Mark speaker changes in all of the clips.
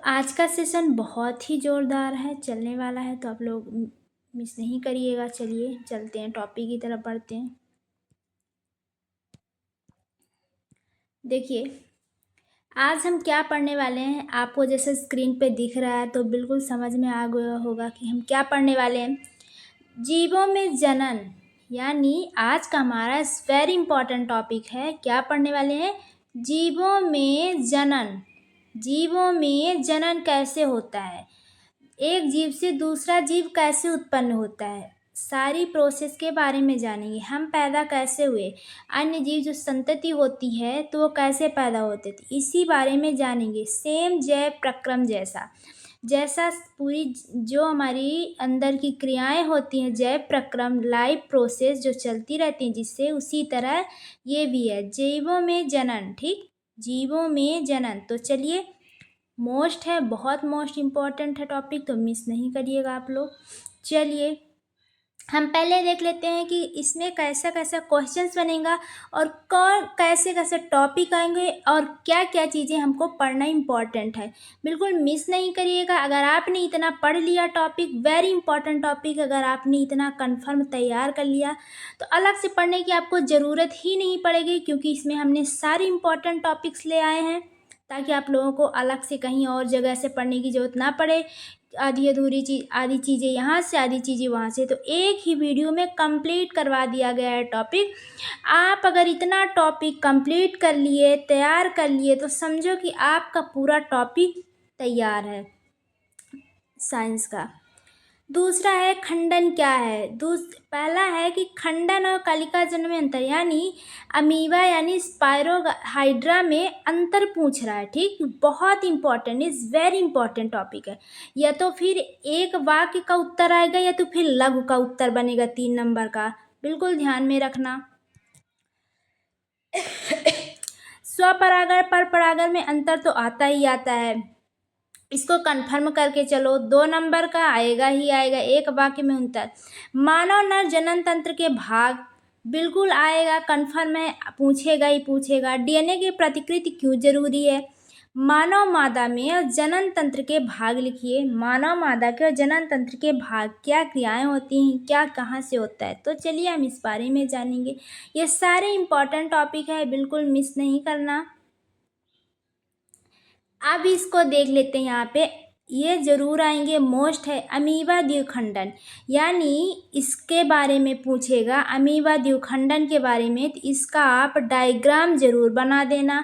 Speaker 1: आज का सेशन बहुत ही ज़ोरदार है, चलने वाला है, तो आप लोग मिस नहीं करिएगा। चलिए चलते हैं, टॉपिक की तरफ बढ़ते हैं। देखिए, आज हम क्या पढ़ने वाले हैं, आपको जैसे स्क्रीन पे दिख रहा है तो बिल्कुल समझ में आ गया होगा कि हम क्या पढ़ने वाले हैं। जीवों में जनन, यानी आज का हमारा वेरी इंपॉर्टेंट टॉपिक है। क्या पढ़ने वाले हैं? जीवों में जनन। जीवों में जनन कैसे होता है, एक जीव से दूसरा जीव कैसे उत्पन्न होता है, सारी प्रोसेस के बारे में जानेंगे। हम पैदा कैसे हुए, अन्य जीव जो संतति होती है तो वो कैसे पैदा होते थे, इसी बारे में जानेंगे। सेम जैव प्रक्रम जैसा जैसा पूरी जो हमारी अंदर की क्रियाएं होती हैं, जैव प्रक्रम लाइफ प्रोसेस जो चलती रहती हैं जिससे, उसी तरह ये भी है जीवों में जनन। ठीक, जीवों में जनन। तो चलिए, मोस्ट है, बहुत मोस्ट इम्पॉर्टेंट है टॉपिक, तो मिस नहीं करिएगा आप लोग। चलिए हम पहले देख लेते हैं कि इसमें कैसा कैसा क्वेश्चंस बनेगा और कौन कैसे कैसे टॉपिक आएंगे और क्या क्या चीज़ें हमको पढ़ना इम्पॉर्टेंट है। बिल्कुल मिस नहीं करिएगा। अगर आपने इतना पढ़ लिया टॉपिक, वेरी इंपॉर्टेंट टॉपिक, अगर आपने इतना कंफर्म तैयार कर लिया तो अलग से पढ़ने की आपको ज़रूरत ही नहीं पड़ेगी, क्योंकि इसमें हमने सारे इंपॉर्टेंट टॉपिक्स ले आए हैं ताकि आप लोगों को अलग से कहीं और जगह से पढ़ने की ज़रूरत ना पड़े। आधी अधूरी चीज़, आधी चीज़ें यहाँ से, आधी चीज़ें वहाँ से, तो एक ही वीडियो में कंप्लीट करवा दिया गया है टॉपिक। आप अगर इतना टॉपिक कंप्लीट कर लिए, तैयार कर लिए, तो समझो कि आपका पूरा टॉपिक तैयार है साइंस का। दूसरा है खंडन क्या है। पहला है कि खंडन और कलिका जन्म में अंतर, यानी अमीबा यानी स्पायरोहाइड्रा में अंतर पूछ रहा है। ठीक, बहुत important, is very important topic है। या तो फिर एक वाक्य का उत्तर आएगा या तो फिर लघु का उत्तर बनेगा 3 नंबर का, बिल्कुल ध्यान में रखना। स्वपरागण पर परागण में अंतर तो आता ही आता है, इसको कंफर्म करके चलो। 2 नंबर का आएगा ही आएगा, एक वाक्य में अंतर। मानव नर जनन तंत्र के भाग, बिल्कुल आएगा, कंफर्म है, पूछेगा ही पूछेगा। डीएनए की प्रतिकृति क्यों जरूरी है। मानव मादा में और जनन तंत्र के भाग लिखिए। मानव मादा के और जनन तंत्र के भाग, क्या क्रियाएं होती हैं, क्या कहाँ से होता है, तो चलिए हम इस बारे में जानेंगे। ये सारे इंपॉर्टेंट टॉपिक है, बिल्कुल मिस नहीं करना। अब इसको देख लेते हैं। यहाँ पे ये जरूर आएंगे, मोस्ट है अमीबा द्विखंडन, यानी इसके बारे में पूछेगा, अमीबा द्विखंडन के बारे में। तो इसका आप डायग्राम जरूर बना देना,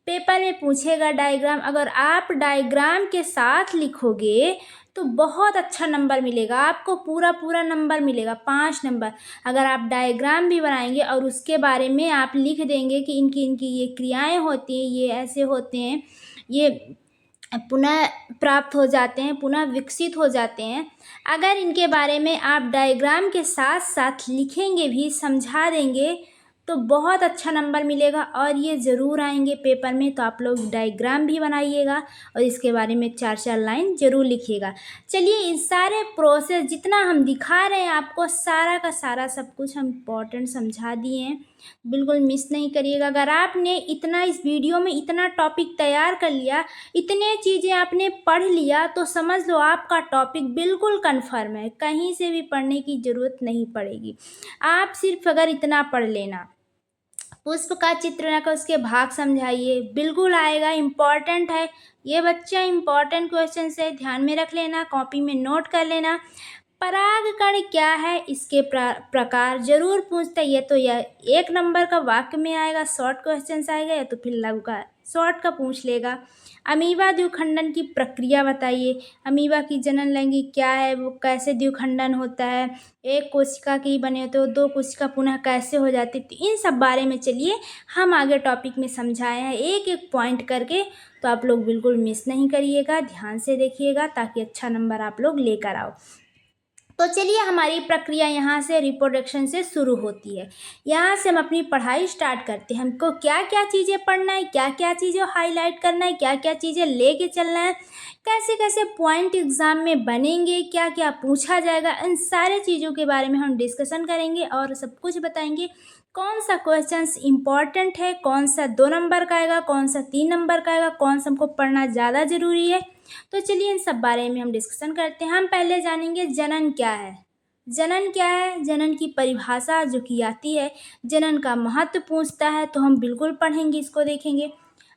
Speaker 1: पेपर में पूछेगा डायग्राम। अगर आप डायग्राम के साथ लिखोगे तो बहुत अच्छा नंबर मिलेगा आपको, पूरा पूरा नंबर मिलेगा, 5 नंबर। अगर आप डायग्राम भी बनाएंगे और उसके बारे में आप लिख देंगे कि इनकी इनकी ये क्रियाएं होती हैं, ये ऐसे होते हैं, ये पुनः प्राप्त हो जाते हैं, पुनः विकसित हो जाते हैं। अगर इनके बारे में आप डायग्राम के साथ साथ लिखेंगे भी, समझा देंगे, तो बहुत अच्छा नंबर मिलेगा। और ये ज़रूर आएंगे पेपर में, तो आप लोग डायग्राम भी बनाइएगा और इसके बारे में 4-4 लाइन ज़रूर लिखिएगा। चलिए, इस सारे प्रोसेस जितना हम दिखा रहे हैं आपको, सारा का सारा सब कुछ हम इम्पोर्टेंट समझा दिए हैं, बिल्कुल मिस नहीं करिएगा। अगर आपने इतना इस वीडियो में इतना टॉपिक तैयार कर लिया, इतने चीज़ें आपने पढ़ लिया, तो समझ लो आपका टॉपिक बिल्कुल कन्फर्म है, कहीं से भी पढ़ने की ज़रूरत नहीं पड़ेगी। आप सिर्फ अगर इतना पढ़ लेना, पुष्प का चित्रण कर उसके भाग समझाइए, बिल्कुल आएगा, इम्पॉर्टेंट है ये बच्चा, इम्पॉर्टेंट क्वेश्चन है, ध्यान में रख लेना, कॉपी में नोट कर लेना। परागकण क्या है, इसके प्रकार जरूर पूछता है। ये तो यह 1 नंबर का वाक्य में आएगा, शॉर्ट क्वेश्चन आएगा, या तो फिर लघु का शॉर्ट का पूछ लेगा। अमीबा द्विखंडन की प्रक्रिया बताइए, अमीबा की जनन लैंगिक क्या है, वो कैसे द्विखंडन होता है, एक कोशिका की बने होते हो, 2 कोशिका पुनः कैसे हो जाती, तो इन सब बारे में चलिए हम आगे टॉपिक में समझाए हैं एक एक पॉइंट करके। तो आप लोग बिल्कुल मिस नहीं करिएगा, ध्यान से देखिएगा ताकि अच्छा नंबर आप लोग लेकर आओ। तो चलिए, हमारी प्रक्रिया यहाँ से रिप्रोडक्शन से शुरू होती है। यहाँ से हम अपनी पढ़ाई स्टार्ट करते हैं। हमको क्या क्या चीज़ें पढ़ना है, क्या क्या चीज़ें हाईलाइट करना है, क्या क्या चीज़ें लेके चलना है, कैसे कैसे पॉइंट एग्ज़ाम में बनेंगे, क्या क्या पूछा जाएगा, इन सारे चीज़ों के बारे में हम डिस्कशन करेंगे और सब कुछ बताएंगे। कौन सा क्वेश्चन इंपॉर्टेंट है, कौन सा 2 नंबर का आएगा, कौन सा 3 नंबर का आएगा, कौन सा हमको पढ़ना ज़्यादा ज़रूरी है, तो चलिए इन सब बारे में हम डिस्कशन करते हैं। हम पहले जानेंगे जनन क्या है। जनन क्या है, जनन की परिभाषा जो की आती है, जनन का महत्व पूछता है, तो हम बिल्कुल पढ़ेंगे, इसको देखेंगे।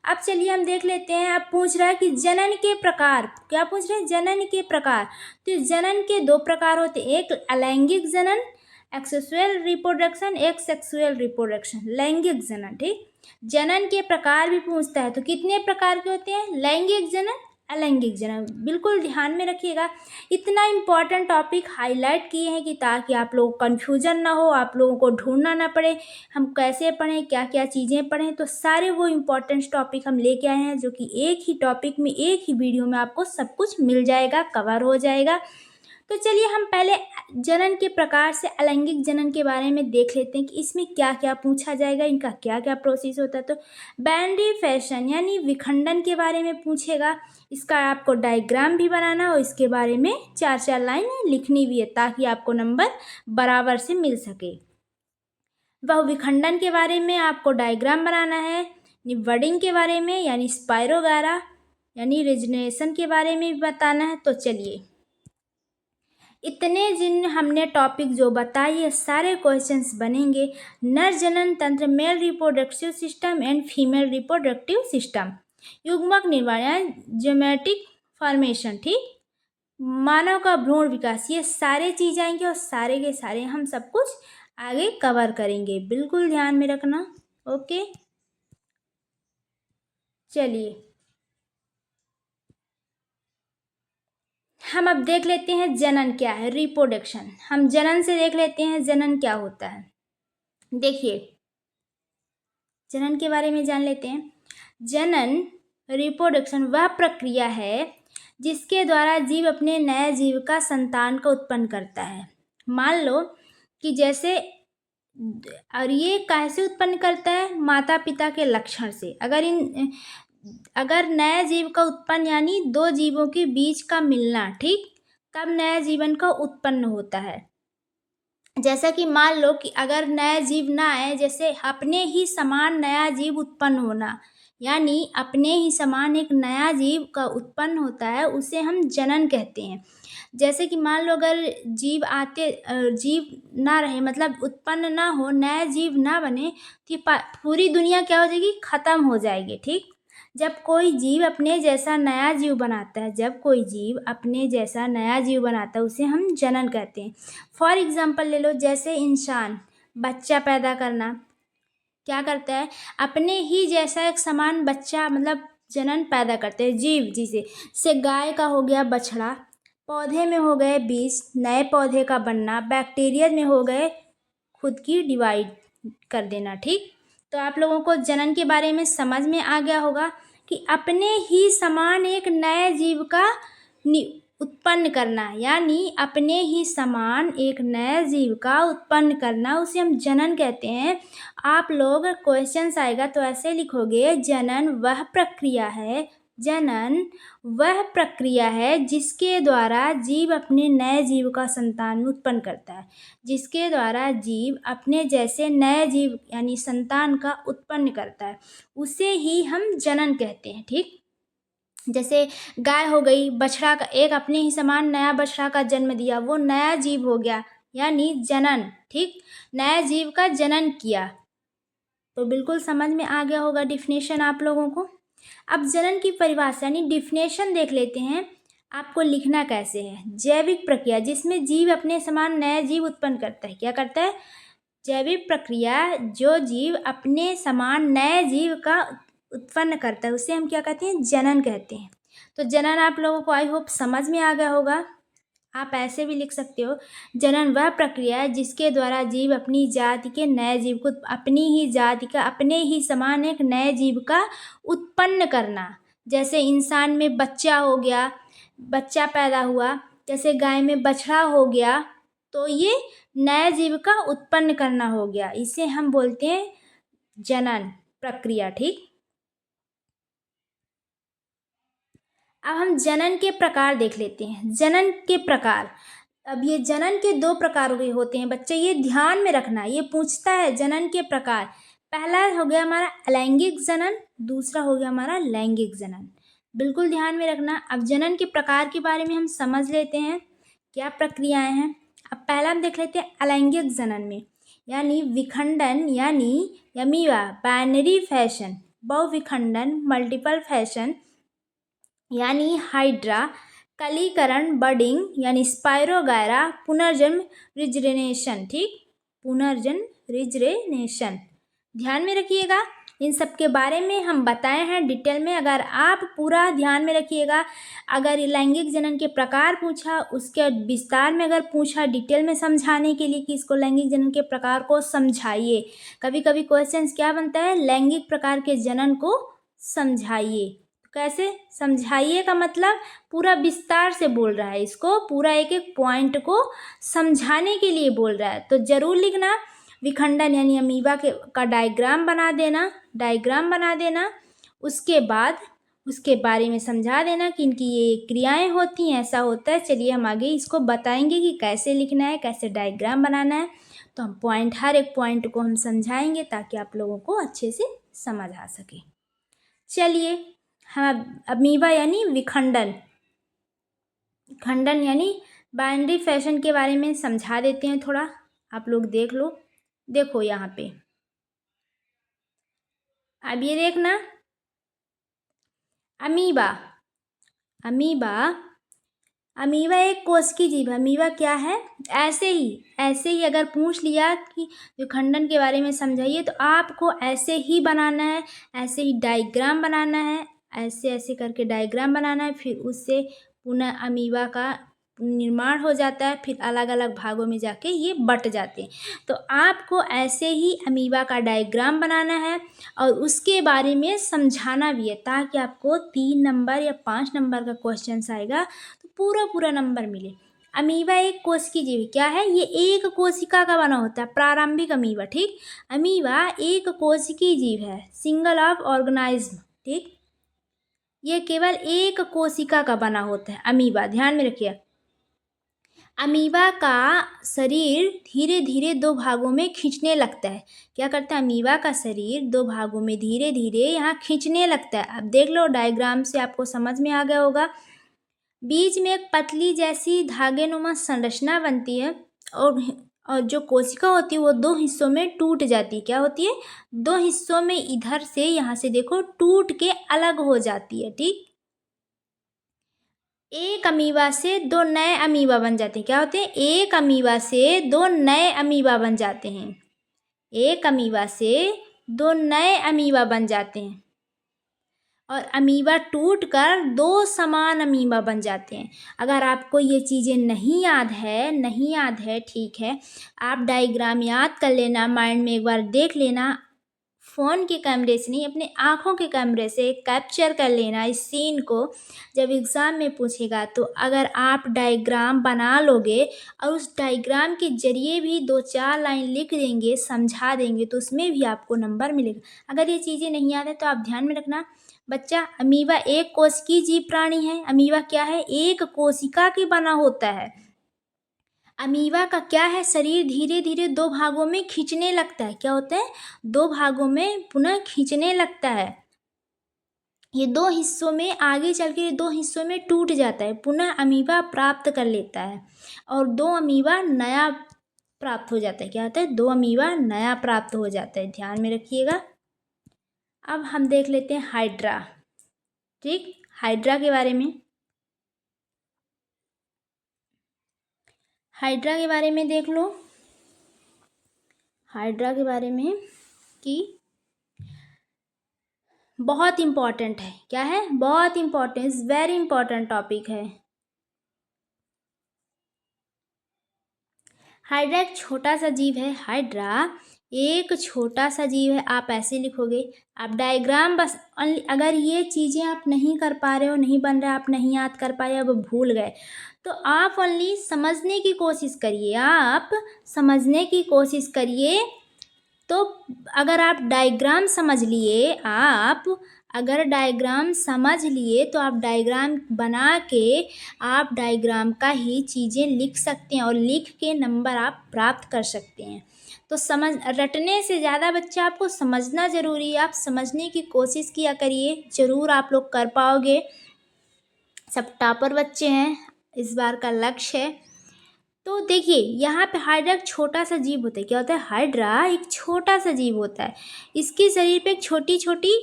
Speaker 1: अब चलिए हम देख लेते हैं। अब पूछ रहा है कि जनन के प्रकार, क्या पूछ रहे हैं, जनन के प्रकार। तो जनन के दो प्रकार होते हैं, एक अलैंगिक जनन, एक्सेक्सुअल रिप्रोडक्शन, एक सेक्सुअल रिप्रोडक्शन, लैंगिक जनन। ठीक, जनन के प्रकार भी पूछता है, तो कितने प्रकार के होते हैं, लैंगिक जनन, अलैंगिक जनन, बिल्कुल ध्यान में रखिएगा। इतना इम्पॉर्टेंट टॉपिक हाईलाइट किए हैं कि ताकि आप लोगों को कन्फ्यूजन ना हो, आप लोगों को ढूंढना ना पड़े हम कैसे पढ़ें, क्या क्या चीज़ें पढ़ें। तो सारे वो इम्पॉर्टेंट टॉपिक हम लेके आए हैं, जो कि एक ही टॉपिक में, एक ही वीडियो में आपको सब कुछ मिल जाएगा, कवर हो जाएगा। तो चलिए हम पहले जनन के प्रकार से अलैंगिक जनन के बारे में देख लेते हैं कि इसमें क्या क्या पूछा जाएगा, इनका क्या क्या प्रोसेस होता है। तो बाइनरी फैशन यानी विखंडन के बारे में पूछेगा, इसका आपको डायग्राम भी बनाना और इसके बारे में 4-4 लाइन लिखनी भी है, ताकि आपको नंबर बराबर से मिल सके। वह विखंडन के बारे में आपको डायग्राम बनाना है, बडिंग के बारे में यानी स्पाइरोगारा यानी रिजनेशन के बारे में भी बताना है। तो चलिए इतने जिन हमने टॉपिक जो बताए, ये सारे क्वेश्चंस बनेंगे। नर जनन तंत्र, male reproductive system and female reproductive system, युग्मक निर्माण यानी ज्योमेटिक फॉर्मेशन, ठीक, मानव का भ्रूण विकास, ये सारे चीज़ आएंगे और सारे के सारे हम सब कुछ आगे कवर करेंगे, बिल्कुल ध्यान में रखना। ओके, चलिए हम अब देख लेते हैं जनन क्या है, रिप्रोडक्शन। हम जनन से देख लेते हैं जनन क्या होता है। देखिए जनन के बारे में जान लेते हैं। जनन, रिप्रोडक्शन, वह प्रक्रिया है जिसके द्वारा जीव अपने नए जीव का संतान को उत्पन्न करता है। मान लो कि जैसे, और ये कैसे उत्पन्न करता है, माता पिता के लक्षण से। अगर नए जीव का उत्पन्न यानी दो जीवों के बीच का मिलना, ठीक, तब नए जीवन का उत्पन्न होता है। जैसा कि मान लो कि अगर नया जीव ना आए, जैसे अपने ही समान नया जीव उत्पन्न होना, यानी अपने ही समान एक नया जीव का उत्पन्न होता है, उसे हम जनन कहते हैं। जैसे कि मान लो अगर जीव ना रहे, मतलब उत्पन्न ना हो, नया जीव ना बने, तो पूरी दुनिया क्या हो जाएगी, खत्म हो जाएगी। ठीक, जब कोई जीव अपने जैसा नया जीव बनाता है, जब कोई जीव अपने जैसा नया जीव बनाता है, उसे हम जनन कहते हैं। फॉर एग्जाम्पल ले लो, जैसे इंसान बच्चा पैदा करना क्या करता है, अपने ही जैसा एक समान बच्चा मतलब जनन पैदा करते हैं जीव, जिसे गाय का हो गया बछड़ा, पौधे में हो गए बीज, नए पौधे का बनना, बैक्टीरिया में हो गए खुद की डिवाइड कर देना। ठीक, तो आप लोगों को जनन के बारे में समझ में आ गया होगा कि अपने ही समान एक नए जीव का उत्पन्न करना, यानी अपने ही समान एक नए जीव का उत्पन्न करना, उसे हम जनन कहते हैं। आप लोग क्वेश्चंस आएगा तो ऐसे लिखोगे, जनन वह प्रक्रिया है, जनन वह प्रक्रिया है जिसके द्वारा जीव अपने नए जीव का संतान उत्पन्न करता है, जिसके द्वारा जीव अपने जैसे नए जीव यानी संतान का उत्पन्न करता है, उसे ही हम जनन कहते हैं। ठीक, जैसे गाय हो गई, बछड़ा का, एक अपने ही समान नया बछड़ा का जन्म दिया, वो नया जीव हो गया, यानी जनन। ठीक, नया जीव का जनन किया, तो बिल्कुल समझ में आ गया होगा डिफिनेशन आप लोगों को। अब जनन की परिभाषा यानी डिफिनेशन देख लेते हैं, आपको लिखना कैसे है। जैविक प्रक्रिया जिसमें जीव अपने समान नए जीव उत्पन्न करता है, क्या करता है, जैविक प्रक्रिया जो जीव अपने समान नए जीव का उत्पन्न करता है, उसे हम क्या कहते हैं, जनन कहते हैं। तो जनन आप लोगों को आई होप समझ में आ गया होगा। आप ऐसे भी लिख सकते हो, जनन वह प्रक्रिया है जिसके द्वारा जीव अपनी जाति के नए जीव को, अपनी ही जाति का, अपने ही समान एक नए जीव का उत्पन्न करना। जैसे इंसान में बच्चा हो गया, बच्चा पैदा हुआ, जैसे गाय में बछड़ा हो गया, तो ये नए जीव का उत्पन्न करना हो गया, इसे हम बोलते हैं जनन प्रक्रिया। ठीक, अब हम जनन के प्रकार देख लेते हैं। जनन के प्रकार, अब ये जनन के दो प्रकार के होते हैं बच्चे, ये ध्यान में रखना, ये पूछता है जनन के प्रकार। पहला हो गया हमारा अलैंगिक जनन, दूसरा हो गया हमारा लैंगिक जनन। बिल्कुल ध्यान में रखना। अब जनन के प्रकार के बारे में हम समझ लेते हैं, क्या प्रक्रियाएं हैं। अब पहला हम देख लेते हैं अलैंगिक जनन में, यानी विखंडन यानी अमीबा बाइनरी फैशन, बहुविखंडन मल्टीपल फैशन यानी हाइड्रा, कलीकरण बडिंग यानी स्पाइरोगायरा, पुनर्जन्म रिजरेनेशन, ठीक, पुनर्जन्म रिजरेनेशन। ध्यान में रखिएगा, इन सब के बारे में हम बताए हैं डिटेल में। अगर आप पूरा ध्यान में रखिएगा, अगर लैंगिक जनन के प्रकार पूछा, उसके विस्तार में अगर पूछा डिटेल में समझाने के लिए कि इसको लैंगिक जनन के प्रकार को समझाइए। कभी कभी क्वेश्चंस क्या बनता है, लैंगिक प्रकार के जनन को समझाइए। कैसे समझाइए का मतलब पूरा विस्तार से बोल रहा है, इसको पूरा एक एक पॉइंट को समझाने के लिए बोल रहा है। तो जरूर लिखना विखंडन यानी अमीबा का डायग्राम बना देना। उसके बाद उसके बारे में समझा देना कि इनकी ये क्रियाएं होती हैं, ऐसा होता है। चलिए हम आगे इसको बताएंगे कि कैसे लिखना है, कैसे डायग्राम बनाना है। तो हम हर एक पॉइंट को हम समझाएंगे ताकि आप लोगों को अच्छे से समझ आ सके। चलिए हम अमीबा यानी विखंडन खंडन यानी बाइनरी फैशन के बारे में समझा देते हैं थोड़ा। आप लोग देख लो, देखो यहाँ पे अब ये देखना, अमीबा अमीबा एक कोशिकीय जीव है। अमीबा क्या है, ऐसे ही अगर पूछ लिया कि विखंडन के बारे में समझाइए तो आपको ऐसे ही बनाना है, ऐसे ही डायग्राम बनाना है, ऐसे ऐसे करके डायग्राम बनाना है। फिर उससे पुनः अमीबा का निर्माण हो जाता है, फिर अलग अलग भागों में जाके ये बट जाते हैं। तो आपको ऐसे ही अमीबा का डायग्राम बनाना है और उसके बारे में समझाना भी है, ताकि आपको 3 नंबर या 5 नंबर का क्वेश्चन आएगा तो पूरा नंबर मिले। अमीबा एक कोशिकीय जीव क्या है, ये एक कोशिका का बना होता है, प्रारंभिक अमीबा, ठीक। अमीबा एक कोशिकीय जीव है, सिंगल ऑफ ऑर्गेनाइज्म, ठीक। ये केवल एक कोशिका का बना होता है अमीबा, ध्यान में रखिए। अमीबा का शरीर धीरे धीरे 2 भागों में खींचने लगता है। क्या करता है, अमीबा का शरीर 2 भागों में धीरे धीरे यहाँ खींचने लगता है। अब देख लो डायग्राम से आपको समझ में आ गया होगा। बीच में एक पतली जैसी धागेनुमा संरचना बनती है और जो कोशिका होती है वो 2 हिस्सों में टूट जाती है। क्या होती है, 2 हिस्सों में, इधर से यहाँ से देखो टूट के अलग हो जाती है, ठीक। एक अमीबा से 2 नए अमीबा बन जाते हैं। क्या होते हैं, एक अमीबा से 2 नए अमीबा बन जाते हैं। एक अमीबा से 2 नए अमीबा बन जाते हैं और अमीबा टूटकर 2 समान अमीबा बन जाते हैं। अगर आपको ये चीज़ें नहीं याद है, ठीक है, आप डायग्राम याद कर लेना, माइंड में एक बार देख लेना, फ़ोन के कैमरे से नहीं, अपने आँखों के कैमरे से कैप्चर कर लेना इस सीन को। जब एग्ज़ाम में पूछेगा तो अगर आप डायग्राम बना लोगे और उस डायग्राम के ज़रिए भी 2-4 लाइन लिख देंगे, समझा देंगे, तो उसमें भी आपको नंबर मिलेगा। अगर ये चीज़ें नहीं याद है तो आप ध्यान में रखना बच्चा, अमीबा एक कोशिकीय जीव प्राणी है। अमीबा क्या है, एक कोशिका की बना होता है। अमीबा का क्या है, शरीर धीरे धीरे 2 भागों में खींचने लगता है। क्या होता है, 2 भागों में पुनः खींचने लगता है। ये 2 हिस्सों में आगे चल के 2 हिस्सों में टूट जाता है, पुनः अमीबा प्राप्त कर लेता है और 2 अमीबा नया प्राप्त हो जाता है। क्या होता है, 2 अमीबा नया प्राप्त हो जाता है, ध्यान में रखिएगा। अब हम देख लेते हैं हाइड्रा, ठीक। हाइड्रा के बारे में देख लो। हाइड्रा के बारे में कि बहुत इम्पॉर्टेंट है। क्या है, बहुत इम्पॉर्टेंट, वेरी इम्पॉर्टेंट टॉपिक है। हाइड्रा एक छोटा सा जीव है। हाइड्रा एक छोटा सा जीव है, आप ऐसे लिखोगे। आप डायग्राम बस अगर ये चीज़ें आप नहीं कर पा रहे हो, नहीं बन रहा, आप नहीं याद कर पाए, अब भूल गए, तो आप ओनली समझने की कोशिश करिए। तो अगर आप डायग्राम समझ लिए तो आप डायग्राम बना के आप डायग्राम का ही चीज़ें लिख सकते हैं और लिख के नंबर आप प्राप्त कर सकते हैं। तो तो रटने से ज़्यादा बच्चा आपको समझना ज़रूरी है। आप समझने की कोशिश किया करिए, ज़रूर आप लोग कर पाओगे। सब टॉपर बच्चे हैं, इस बार का लक्ष्य है। तो देखिए यहाँ पे हाइड्रा एक छोटा सा जीव होता है। क्या होता है? हाइड्रा एक छोटा सा जीव होता है। इसके शरीर पे एक छोटी छोटी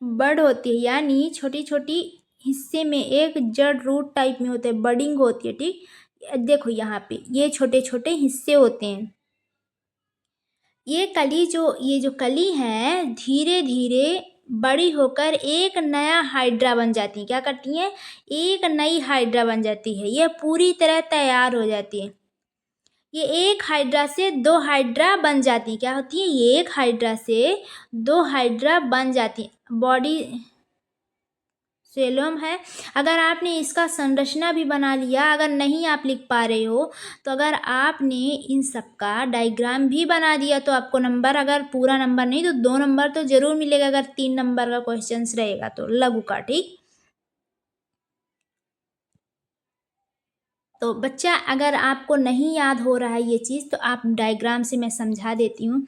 Speaker 1: बड होती है, यानी छोटी छोटी हिस्से में एक जड़ रूट टाइप में होते हैं, बडिंग होती है। ठीक, देखो यहाँ पे ये छोटे छोटे हिस्से होते हैं। ये जो कली है धीरे धीरे बड़ी होकर एक नया हाइड्रा बन जाती है। क्या करती हैं? एक नई हाइड्रा बन जाती है। ये पूरी तरह तैयार हो जाती है। ये एक हाइड्रा से दो हाइड्रा बन जाती है। क्या होती है? ये एक हाइड्रा से दो हाइड्रा बन जाती है। बॉडी सेलोम है। अगर आपने इसका संरचना भी बना लिया, अगर नहीं आप लिख पा रहे हो, तो अगर आपने इन सब का डायग्राम भी बना दिया तो आपको नंबर, अगर पूरा नंबर नहीं तो 2 नंबर तो ज़रूर मिलेगा, अगर 3 नंबर का क्वेश्चंस रहेगा तो लघु का। ठीक, तो बच्चा अगर आपको नहीं याद हो रहा है ये चीज़, तो आप डायग्राम से मैं समझा देती हूँ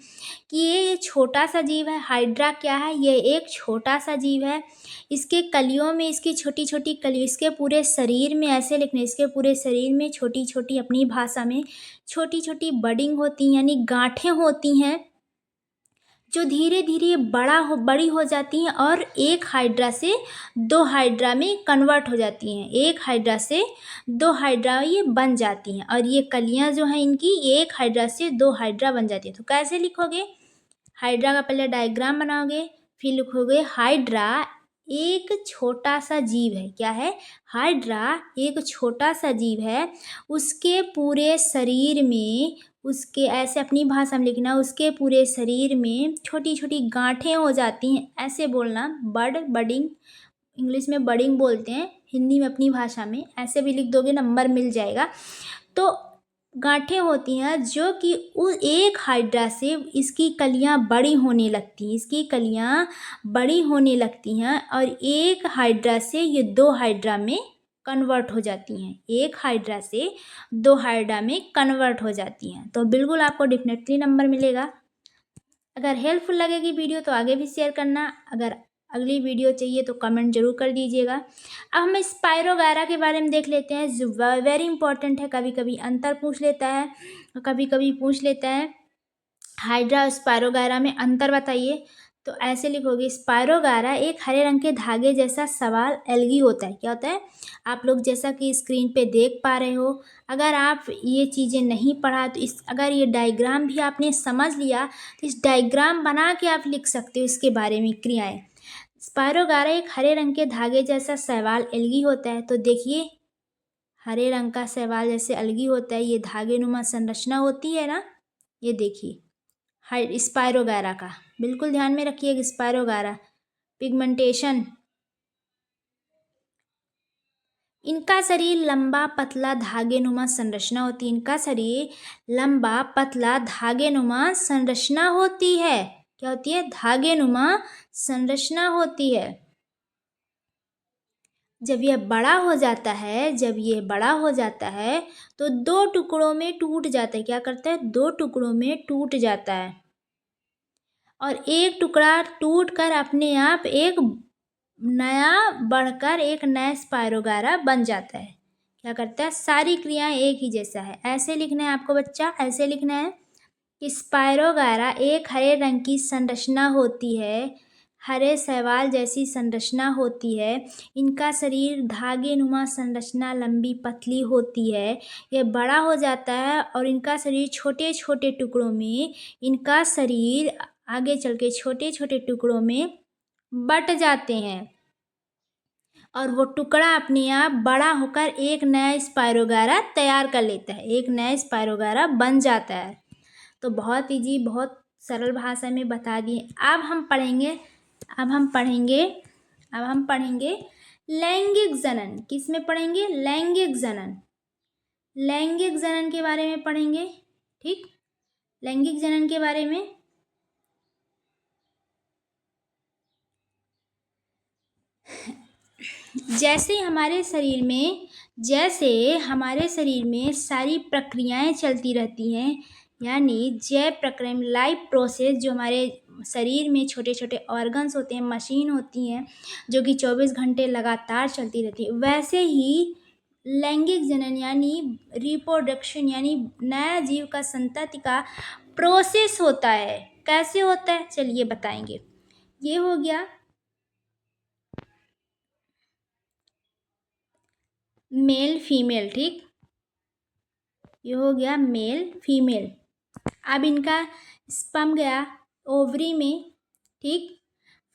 Speaker 1: कि ये छोटा सा जीव है। हाइड्रा क्या है? ये एक छोटा सा जीव है। इसके कलियों में, इसकी छोटी छोटी कलियों, इसके पूरे शरीर में, ऐसे लिखने, इसके पूरे शरीर में छोटी छोटी, अपनी भाषा में छोटी छोटी बडिंग होती हैं, यानी गांठें होती हैं, जो धीरे धीरे बड़ी हो जाती हैं और एक हाइड्रा से दो हाइड्रा में कन्वर्ट हो जाती हैं। एक हाइड्रा से दो हाइड्रा ये बन जाती हैं, और ये कलियां जो हैं इनकी, एक हाइड्रा से दो हाइड्रा बन जाती है। तो कैसे लिखोगे? हाइड्रा का पहले डायग्राम बनाओगे, फिर लिखोगे हाइड्रा एक छोटा सा जीव है। क्या है? हाइड्रा एक छोटा सा जीव है। उसके पूरे शरीर में, उसके, ऐसे अपनी भाषा में लिखना, उसके पूरे शरीर में छोटी छोटी गांठें हो जाती हैं। ऐसे बोलना, बडिंग, इंग्लिश में बडिंग बोलते हैं, हिंदी में अपनी भाषा में ऐसे भी लिख दोगे, नंबर मिल जाएगा। तो गांठें होती हैं जो कि उस एक हाइड्रा से इसकी कलियां बड़ी होने लगती हैं, इसकी कलियां बड़ी होने लगती हैं, और एक हाइड्रा से ये दो हाइड्रा में कन्वर्ट हो जाती हैं। एक हाइड्रा से दो हाइड्रा में कन्वर्ट हो जाती हैं। तो बिल्कुल आपको डेफिनेटली नंबर मिलेगा। अगर हेल्पफुल लगेगी वीडियो तो आगे भी शेयर करना। अगर अगली वीडियो चाहिए तो कमेंट जरूर कर दीजिएगा। अब हम स्पायरोगायरा के बारे में देख लेते हैं, जो वेरी इंपॉर्टेंट है। कभी कभी अंतर पूछ लेता है, कभी कभी पूछ लेता है हाइड्रा और स्पायरोगायरा में अंतर बताइए। तो ऐसे लिखोगे, स्पायरोगायरा एक हरे रंग के धागे जैसा सवाल एल्गी होता है। क्या होता है? आप लोग जैसा कि स्क्रीन पे देख पा रहे हो। अगर आप ये चीज़ें नहीं पढ़ा तो अगर ये डायग्राम भी आपने समझ लिया तो इस डायग्राम बना के आप लिख सकते हो इसके बारे में क्रियाएं। स्पायरोगायरा एक हरे रंग के धागे जैसा शैवाल एल्गी होता है। तो देखिए, हरे रंग का शैवाल जैसे एल्गी होता है, ये धागे नुमा संरचना होती है ना। ये देखिए स्पायरोगायरा का, बिल्कुल ध्यान में रखिएगा। स्पायरोगायरा पिगमेंटेशन, इनका शरीर लंबा पतला धागेनुमा संरचना होती है। इनका शरीर लंबा पतला धागेनुमा संरचना होती है। क्या होती है? धागेनुमा संरचना होती है। जब यह बड़ा हो जाता है तो दो टुकड़ों में टूट जाता है। क्या करता है? दो टुकड़ों में टूट जाता है, और एक टुकड़ा टूटकर अपने आप एक नया बढ़कर एक नया स्पायरोगायरा बन जाता है। क्या करता है? सारी क्रियाएं एक ही जैसा है। ऐसे लिखना है आपको बच्चा, ऐसे लिखना है कि स्पायरोगायरा एक हरे रंग की संरचना होती है, हरे शैवाल जैसी संरचना होती है। इनका शरीर धागे नुमा संरचना लंबी पतली होती है। यह बड़ा हो जाता है और इनका शरीर छोटे छोटे टुकड़ों में, इनका शरीर आगे चल के छोटे छोटे टुकड़ों में बट जाते हैं, और वो टुकड़ा अपने आप बड़ा होकर एक नया स्पायरोगायरा तैयार कर लेता है, एक नया स्पायरोगायरा बन जाता है। तो बहुत इजी, बहुत सरल भाषा में बता दिए। अब हम पढ़ेंगे लैंगिक जनन। किस में पढ़ेंगे? लैंगिक जनन। लैंगिक जनन के बारे में पढ़ेंगे। ठीक, लैंगिक जनन के बारे में जैसे हमारे शरीर में सारी प्रक्रियाएं चलती रहती हैं, यानी जैव प्रक्रम लाइफ प्रोसेस जो हमारे शरीर में छोटे छोटे ऑर्गन्स होते हैं, मशीन होती हैं जो कि 24 घंटे लगातार चलती रहती है, वैसे ही लैंगिक जनन यानी रिप्रोडक्शन यानी नया जीव का संतति का प्रोसेस होता है। कैसे होता है चलिए बताएंगे। ये हो गया मेल फीमेल, ठीक, ये हो गया मेल फीमेल। अब इनका स्पर्म गया ओवरी में, ठीक,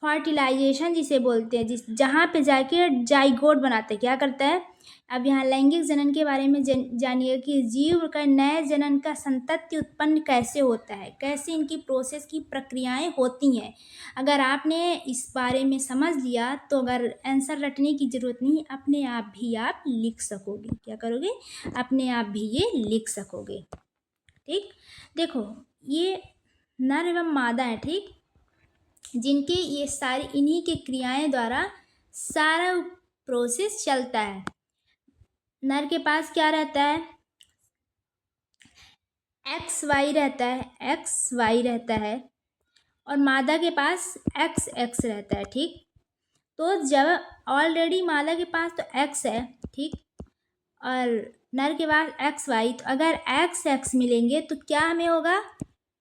Speaker 1: फर्टिलाइजेशन जिसे बोलते हैं, जिस जहाँ पे जाके जाइगोट बनाते हैं, क्या करता है। अब यहाँ लैंगिक जनन के बारे में जानिए कि जीव का नए जनन का संतति उत्पन्न कैसे होता है, कैसे इनकी प्रोसेस की प्रक्रियाएं होती हैं। अगर आपने इस बारे में समझ लिया तो अगर आंसर रटने की ज़रूरत नहीं, अपने आप भी आप लिख सकोगे। क्या करोगे, अपने आप भी ये लिख सकोगे। ठीक, देखो ये नर एवं मादा है, ठीक, जिनके ये सारी इन्हीं के क्रियाएं द्वारा सारा प्रोसेस चलता है। नर के पास क्या रहता है, एक्स वाई रहता है, एक्स वाई रहता है, और मादा के पास एक्स एक्स रहता है, ठीक। तो जब ऑलरेडी मादा के पास तो एक्स है, ठीक, और नर के पास एक्स वाई, तो अगर एक्स एक्स मिलेंगे तो क्या हमें होगा,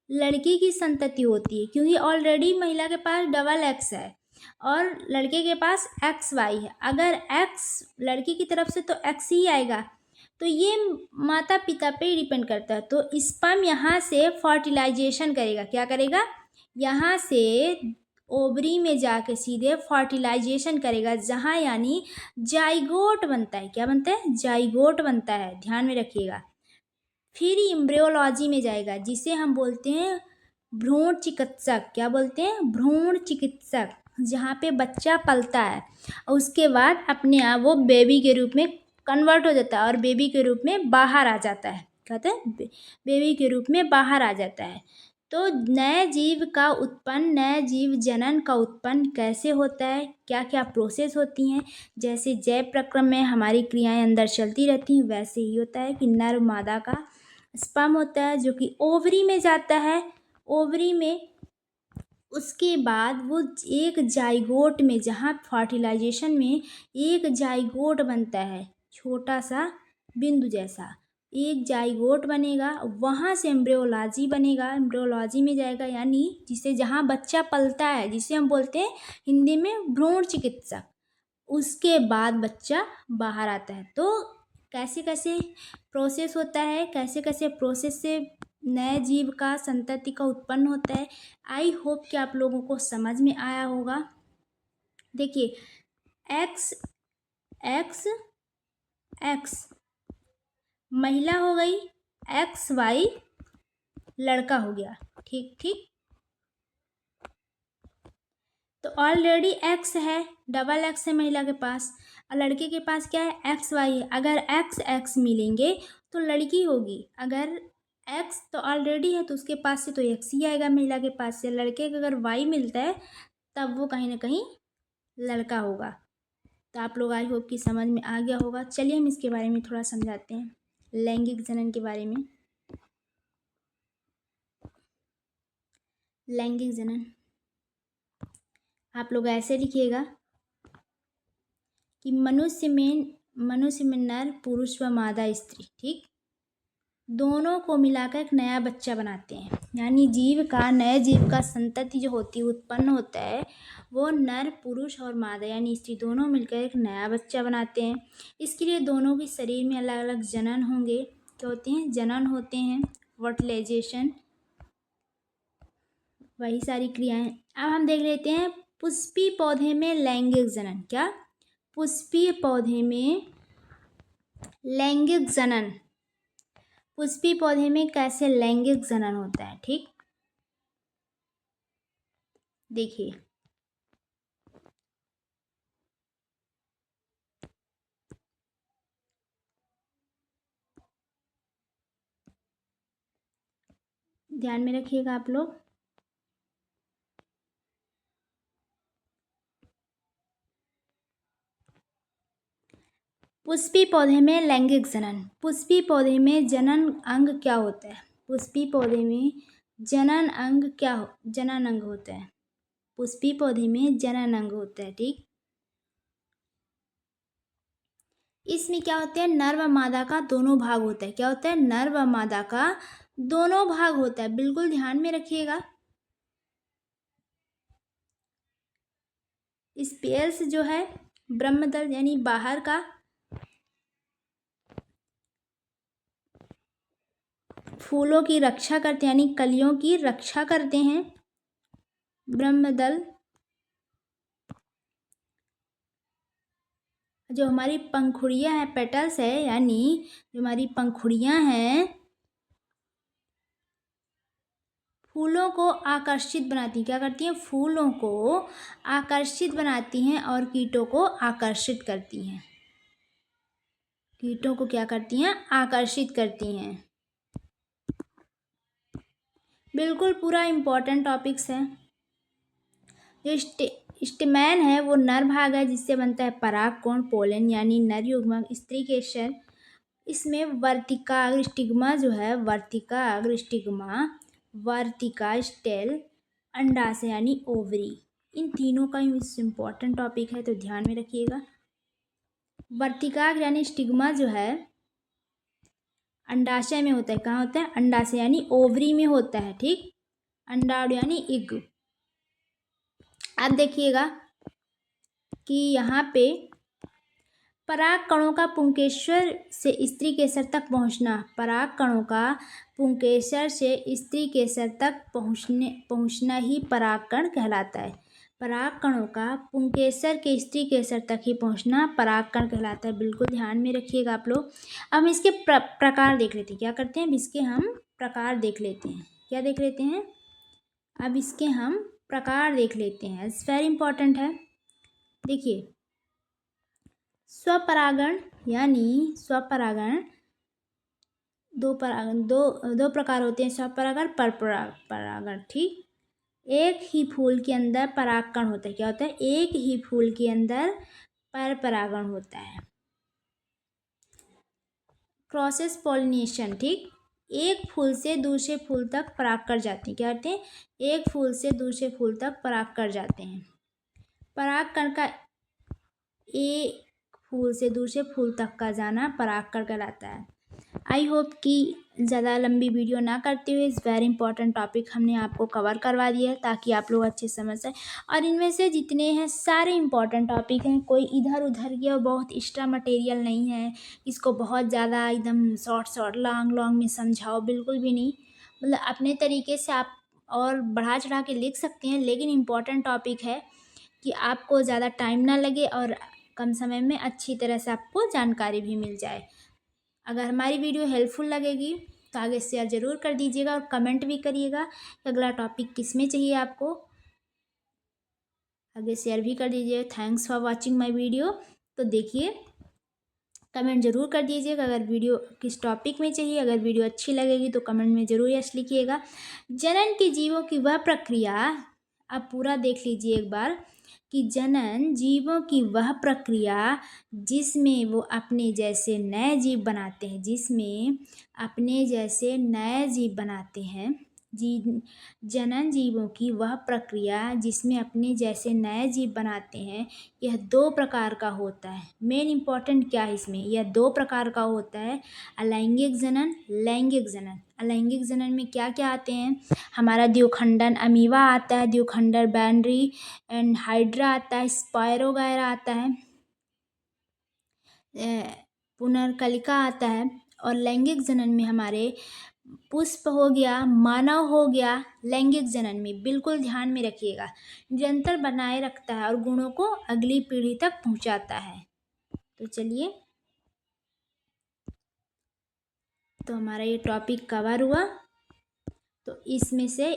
Speaker 1: लड़की की संतति होती है, क्योंकि ऑलरेडी महिला के पास डबल एक्स है और लड़के के पास एक्स वाई है। अगर एक्स लड़की की तरफ से तो एक्स ही आएगा, तो ये माता पिता पे डिपेंड करता है। तो स्पर्म यहाँ से फर्टिलाइजेशन करेगा, क्या करेगा, यहाँ से ओवरी में जाके सीधे फर्टिलाइजेशन करेगा, जहाँ यानी जाइगोट बनता है। क्या बनता है, जाइगोट बनता है, ध्यान में रखिएगा। फिर एम्ब्रियोलॉजी में जाएगा, जिसे हम बोलते हैं भ्रूण चिकित्सक। क्या बोलते हैं, भ्रूण चिकित्सक, जहाँ पे बच्चा पलता है और उसके बाद अपने आप वो बेबी के रूप में कन्वर्ट हो जाता है और बेबी के रूप में बाहर आ जाता है। कहते हैं बेबी के रूप में बाहर आ जाता है। तो नए जीव का उत्पन्न, नए जीव जनन का उत्पन्न कैसे होता है, क्या क्या प्रोसेस होती हैं, जैसे जैव प्रक्रम में हमारी क्रियाएं अंदर चलती रहती हैं, वैसे ही होता है कि नर मादा का स्पर्म होता है जो कि ओवरी में जाता है। ओवरी में उसके बाद वो एक जाइगोट में, जहाँ फर्टिलाइजेशन में एक जाइगोट बनता है, छोटा सा बिंदु जैसा एक जाइगोट बनेगा, वहाँ से एम्ब्रियोलॉजी बनेगा, एम्ब्रियोलॉजी में जाएगा, यानी जिसे जहाँ बच्चा पलता है, जिसे हम बोलते हैं हिंदी में भ्रूण चिकित्सक। उसके बाद बच्चा बाहर आता है। तो कैसे कैसे प्रोसेस होता है, कैसे कैसे प्रोसेस से नए जीव का संतति का उत्पन्न होता है। आई होप कि आप लोगों को समझ में आया होगा। देखिए एक्स एक्स एक्स महिला हो गई, एक्स वाई लड़का हो गया, ठीक ठीक। तो ऑलरेडी एक्स है, डबल एक्स है महिला के पास, और लड़के के पास क्या है, एक्स वाई है। अगर एक्स एक्स मिलेंगे तो लड़की होगी, अगर एक्स तो ऑलरेडी है तो उसके पास से तो एक्स ही आएगा महिला के पास से। लड़के को अगर वाई मिलता है तब वो कहीं ना कहीं लड़का होगा। तो आप लोग आई होप कि समझ में आ गया होगा। चलिए हम इसके बारे में थोड़ा समझाते हैं, लैंगिक जनन के बारे में। लैंगिक जनन आप लोग ऐसे लिखिएगा कि मनुष्य में नर पुरुष व मादा स्त्री, ठीक, दोनों को मिलाकर एक नया बच्चा बनाते हैं। यानी जीव का, नए जीव का संतति जो होती है, उत्पन्न होता है, वो नर पुरुष और मादा यानी स्त्री दोनों मिलकर एक नया बच्चा बनाते हैं। इसके लिए दोनों के शरीर में अलग अलग जनन होंगे, क्या होते हैं, जनन होते हैं, फर्टिलाइजेशन, वही सारी क्रियाएं। अब हम देख लेते हैं पुष्पीय पौधे में लैंगिक जनन। क्या, पुष्पीय पौधे में लैंगिक जनन, पुष्पीय पौधे में कैसे लैंगिक जनन होता है, ठीक। देखिए ध्यान में रखिएगा आप लोग। पुष्पीय पौधे में लैंगिक जनन, पुष्पीय पौधे में जनन अंग क्या होता है, पुष्पी पौधे में जनन अंग जनन अंग होता है। पुष्पी पौधे में जनन अंग होता है, ठीक। इसमें क्या होता है, नर व मादा का दोनों भाग होता है। क्या होता है, नर व मादा का दोनों भाग होता है, बिल्कुल ध्यान में रखिएगा। स्पेल्स जो है ब्रह्मदल यानी बाहर का, फूलों की रक्षा करते हैं यानी कलियों की रक्षा करते हैं ब्रह्मदल। जो हमारी पंखुड़ियां हैं, पेटल्स है, यानी जो हमारी पंखुड़ियां हैं फूलों को आकर्षित बनाती हैं। क्या करती हैं, फूलों को आकर्षित बनाती हैं और कीटों को आकर्षित करती हैं। कीटों को क्या करती हैं, आकर्षित करती हैं। बिल्कुल पूरा इम्पोर्टेंट टॉपिक्स है। जो स्टेमैन है वो नर भाग है, जिससे बनता है परागकोण, पोलन यानी नर युग्मक, स्त्री केसर। इसमें वर्तिकाग्र स्टिग्मा जो है, वर्तिकाग्र स्टिग्मा, वर्तिका स्टेल, अंडाशय यानी ओवरी, इन तीनों का इम्पोर्टेंट टॉपिक है, तो ध्यान में रखिएगा। वर्तिकाग्र यानी स्टिग्मा जो है अंडाशय में होता है। कहाँ होता है, अंडाशय यानी ओवरी में होता है, ठीक। अंडाणु यानी एग। अब देखिएगा कि यहाँ पे पराग कणों का पुंकेसर से स्त्री केसर तक पहुँचना, पराग कणों का पुंकेसर से स्त्री केसर तक पहुँचना ही परागकण कहलाता है। पराग कणों का पुंकेसर के स्त्री केसर तक ही पहुँचना परागकण कहलाता है। बिल्कुल ध्यान में रखिएगा आप लोग। अब हम इसके प्रकार देख लेते हैं। क्या करते हैं, इसके हम प्रकार देख लेते हैं। क्या देख लेते हैं, अब इसके हम प्रकार देख लेते हैं। इट्स वेरी इंपॉर्टेंट है। देखिए, स्वपरागण यानी स्वपरागण, दो प्रकार होते हैं, स्वपरागण, परपरागण, ठीक। एक ही फूल के अंदर परागकण होता है। क्या होता है, एक ही फूल के अंदर परपरागण होता है। क्रॉसेस पॉलिनेशन, ठीक। एक फूल से दूसरे फूल तक पराग कर जाते हैं। क्या करते हैं, एक फूल से दूसरे फूल तक पराग कर जाते हैं। परागकण का एक फूल से दूसरे फूल तक का जाना परागकण कहलाता है। आई होप कि ज़्यादा लंबी वीडियो ना करते हुए इस वेरी इंपॉर्टेंट टॉपिक हमने आपको कवर करवा दिया है, ताकि आप लोग अच्छे समझ सकें। और इनमें से जितने हैं सारे इंपॉर्टेंट टॉपिक हैं, कोई इधर उधर या बहुत एक्स्ट्रा मटेरियल नहीं है। इसको बहुत ज़्यादा एकदम शॉर्ट लॉन्ग में समझाओ, बिल्कुल भी नहीं। मतलब अपने तरीके से आप और बढ़ा चढ़ा के लिख सकते हैं, लेकिन इम्पॉर्टेंट टॉपिक है कि आपको ज़्यादा टाइम ना लगे और कम समय में अच्छी तरह से आपको जानकारी भी मिल जाए। अगर हमारी वीडियो हेल्पफुल लगेगी तो आगे शेयर ज़रूर कर दीजिएगा और कमेंट भी करिएगा कि अगला टॉपिक किस में चाहिए आपको। आगे शेयर भी कर दीजिएगा। Thanks for watching my video. तो देखिए, कमेंट ज़रूर कर दीजिएगा अगर वीडियो किस टॉपिक में चाहिए। अगर वीडियो अच्छी लगेगी तो कमेंट में ज़रूर यस लिखिएगा। जनन के जीवों की वह प्रक्रिया, आप पूरा देख लीजिए एक बार, कि जनन जीवों की वह प्रक्रिया जिसमें वो अपने जैसे नए जीव बनाते हैं, जिसमें अपने जैसे नए जीव बनाते हैं। जनन जीवों की वह प्रक्रिया जिसमें अपने जैसे नए जीव बनाते हैं, यह दो प्रकार का होता है। मेन इम्पॉर्टेंट क्या है इसमें, यह दो प्रकार का होता है, अलैंगिक जनन, लैंगिक जनन। अलैंगिक जनन में क्या क्या आते हैं, हमारा द्विखंडन अमीबा आता है, द्विखंडन बैनरी एंड हाइड्रा आता है, स्पायरोगायरा आता है, पुनर्कलिका आता है। और लैंगिक जनन में हमारे पुष्प हो गया, मानव हो गया। लैंगिक जनन में बिल्कुल ध्यान में रखिएगा, निरंतर बनाए रखता है और गुणों को अगली पीढ़ी तक पहुंचाता है। तो चलिए, तो हमारा ये टॉपिक कवर हुआ। तो इसमें से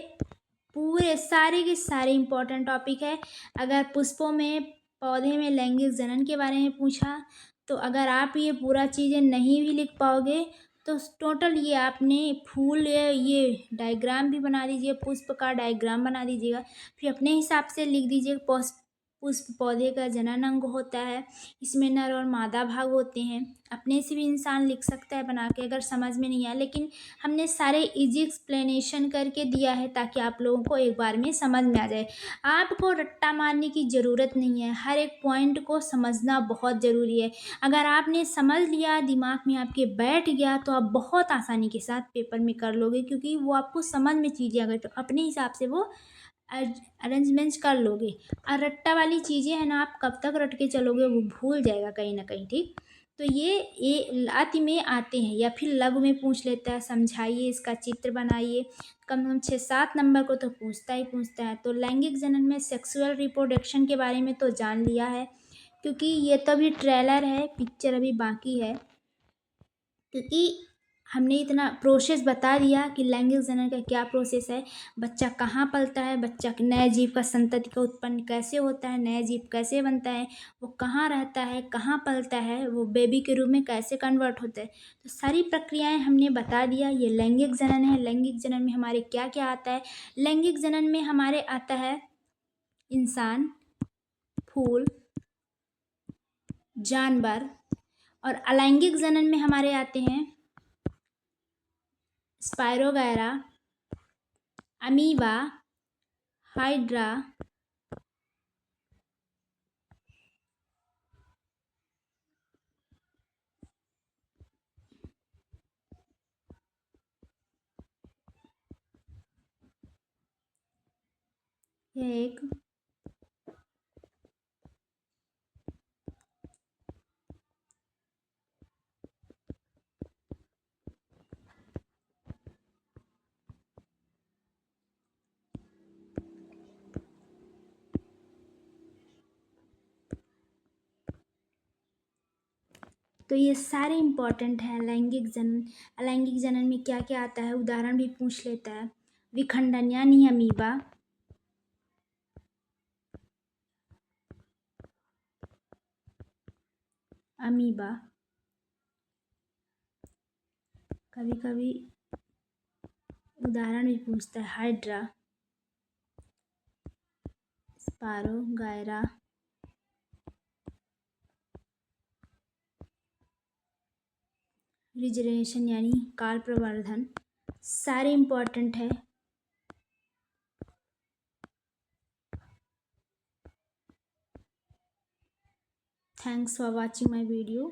Speaker 1: पूरे सारे के सारे इम्पोर्टेंट टॉपिक है। अगर पुष्पों में, पौधे में लैंगिक जनन के बारे में पूछा, तो अगर आप ये पूरा चीज़ें नहीं भी लिख पाओगे तो टोटल ये आपने फूल ये डायग्राम भी बना दीजिए, पुष्प का डायग्राम बना दीजिएगा, फिर अपने हिसाब से लिख दीजिए पुष्प पौधे का जनन अंग होता है। इसमें नर और मादा भाग होते हैं। अपने से भी इंसान लिख सकता है बना के, अगर समझ में नहीं आया, लेकिन हमने सारे इजी एक्सप्लेनेशन करके दिया है ताकि आप लोगों को एक बार में समझ में आ जाए। आपको रट्टा मारने की ज़रूरत नहीं है, हर एक पॉइंट को समझना बहुत ज़रूरी है। अगर आपने समझ लिया, दिमाग में आपके बैठ गया, तो आप बहुत आसानी के साथ पेपर में कर लोगे, क्योंकि वो आपको समझ में चीज़ें अगर तो अपने हिसाब से वो अरेंजमेंट्स कर लोगे। और रट्टा वाली चीज़ें हैं ना, आप कब तक रट के चलोगे, वो भूल जाएगा कहीं ना कहीं, ठीक। तो ये अति में आते हैं, या फिर लघु में पूछ लेता है, समझाइए, इसका चित्र बनाइए। कम से कम 6-7 नंबर को तो पूछता ही पूछता है। तो लैंगिक जनन में सेक्सुअल रिप्रोडक्शन के बारे में तो जान लिया है, क्योंकि ये तो अभी ट्रेलर है, पिक्चर अभी बाकी है। क्योंकि हमने इतना प्रोसेस बता दिया कि लैंगिक जनन का क्या प्रोसेस है, बच्चा कहाँ पलता है, बच्चा नए जीव का संतति का उत्पन्न कैसे होता है, नया जीव कैसे बनता है, वो कहाँ रहता है, कहाँ पलता है, वो बेबी के रूप में कैसे कन्वर्ट होता है। तो सारी प्रक्रियाएं हमने बता दिया। ये लैंगिक जनन है। लैंगिक जनन में हमारे क्या क्या आता है। लैंगिक जनन में हमारे आता है इंसान, फूल, जानवर। और अलैंगिक जनन में हमारे आते हैं स्पायरोगैरा, अमीबा, हाइड्रा, यह एक तो ये सारे इम्पॉर्टेंट है। लैंगिक जनन, अलैंगिक जनन में क्या क्या आता है, उदाहरण भी पूछ लेता है। विखंडन यानी अमीबा, अमीबा कभी कभी उदाहरण भी पूछता है। हाइड्रा, स्पारोगायरा, रिजनरेशन यानी काल प्रवर्धन, सारे इम्पॉर्टेंट है। Thanks for watching my video.